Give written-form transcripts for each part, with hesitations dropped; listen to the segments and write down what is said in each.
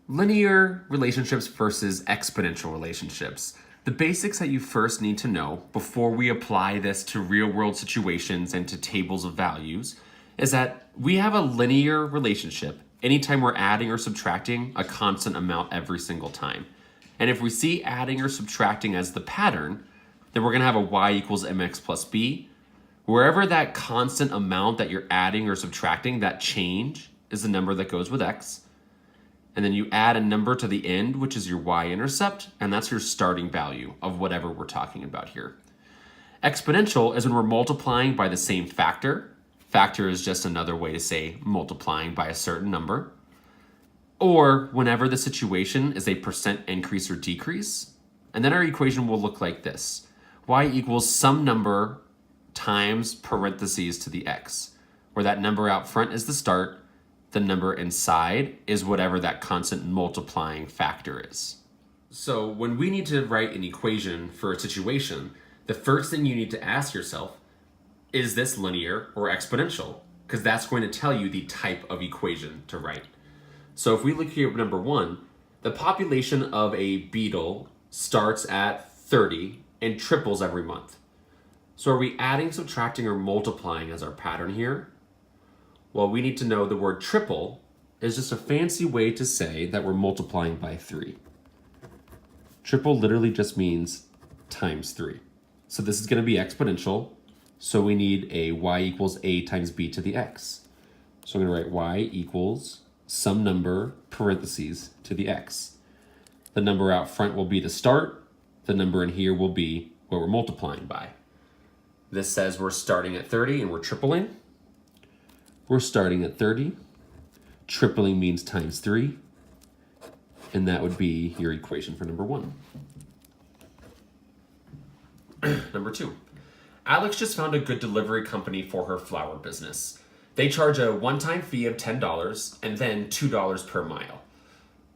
Linear relationships versus exponential relationships. The basics that you first need to know before we apply this to real-world situations and to tables of values is that we have a linear relationship anytime we're adding or subtracting a constant amount every single time. And if we see adding or subtracting as the pattern, then we're going to have a y equals mx plus b. Wherever that constant amount that you're adding or subtracting, that change is the number that goes with x. And then you add a number to the end, which is your y-intercept, and that's your starting value of whatever we're talking about here. Exponential is when we're multiplying by the same factor. Factor is just another way to say multiplying by a certain number. Or whenever the situation is a percent increase or decrease. And then our equation will look like this. Y equals some number times parentheses to the x, where that number out front is the start, the number inside is whatever that constant multiplying factor is. So when we need to write an equation for a situation, the first thing you need to ask yourself, is this linear or exponential? Because that's going to tell you the type of equation to write. So if we look here at number 1, the population of a beetle starts at 30 and triples every month. So are we adding, subtracting, or multiplying as our pattern here? Well, we need to know the word triple is just a fancy way to say that we're multiplying by 3. Triple literally just means times 3. So this is going to be exponential. So we need a y equals a times b to the x. So I'm going to write y equals some number, parentheses, to the x. The number out front will be the start. The number in here will be what we're multiplying by. This says we're starting at 30 and we're tripling. We're starting at 30. Tripling means times 3. And that would be your equation for number 1. Number 2. Alex just found a good delivery company for her flower business. They charge a one-time fee of $10 and then $2 per mile.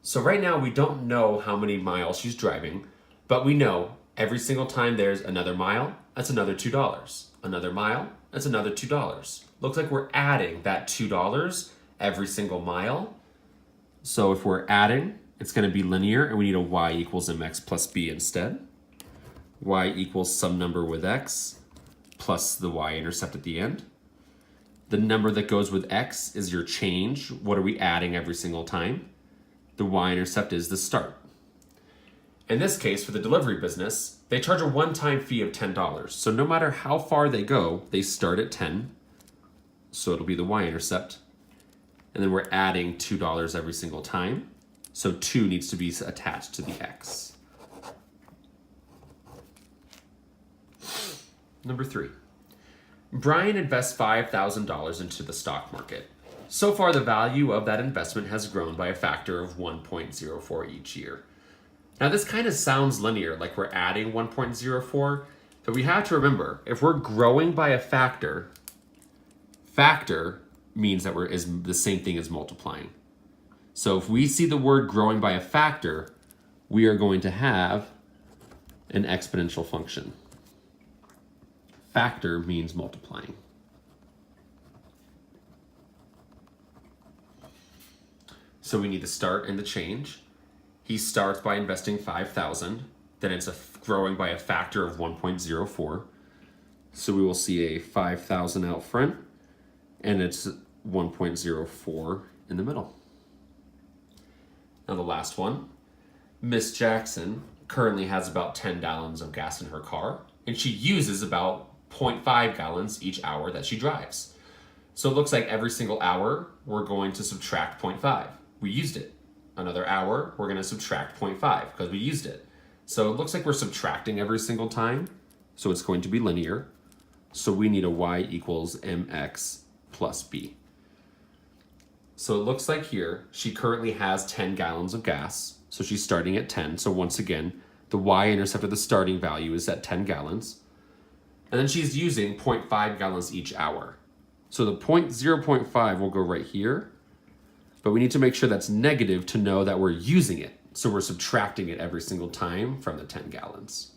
So right now we don't know how many miles she's driving, but we know every single time there's another mile, that's another $2. Another mile, that's another $2. Looks like we're adding that $2 every single mile. So if we're adding, it's going to be linear, and we need a y equals mx plus b instead. Y equals some number with x plus the y-intercept at the end. The number that goes with x is your change. What are we adding every single time? The y-intercept is the start. In this case, for the delivery business, they charge a one-time fee of $10. So no matter how far they go, they start at 10. So it'll be the y-intercept. And then we're adding $2 every single time. So 2 needs to be attached to the x. Number 3. Brian invests $5,000 into the stock market. So far, the value of that investment has grown by a factor of 1.04 each year. Now, this kind of sounds linear, like we're adding 1.04, but we have to remember, if we're growing by a factor, factor means that is the same thing as multiplying. So if we see the word growing by a factor, we are going to have an exponential function. Factor means multiplying. So we need the start and the change. He starts by investing $5,000. Then it's growing by a factor of 1.04. So we will see a 5,000 out front, and it's 1.04 in the middle. Now the last one. Miss Jackson currently has about 10 gallons of gas in her car, and she uses about 0.5 gallons each hour that she drives. So it looks like every single hour, we're going to subtract 0.5. We used it. Another hour, we're going to subtract 0.5 because we used it. So it looks like we're subtracting every single time. So it's going to be linear. So we need a y equals mx plus b. So it looks like here, she currently has 10 gallons of gas. So she's starting at 10. So once again, the y-intercept of the starting value is at 10 gallons. And then she's using 0.5 gallons each hour. So the 0.5 will go right here. But we need to make sure that's negative to know that we're using it. So we're subtracting it every single time from the 10 gallons.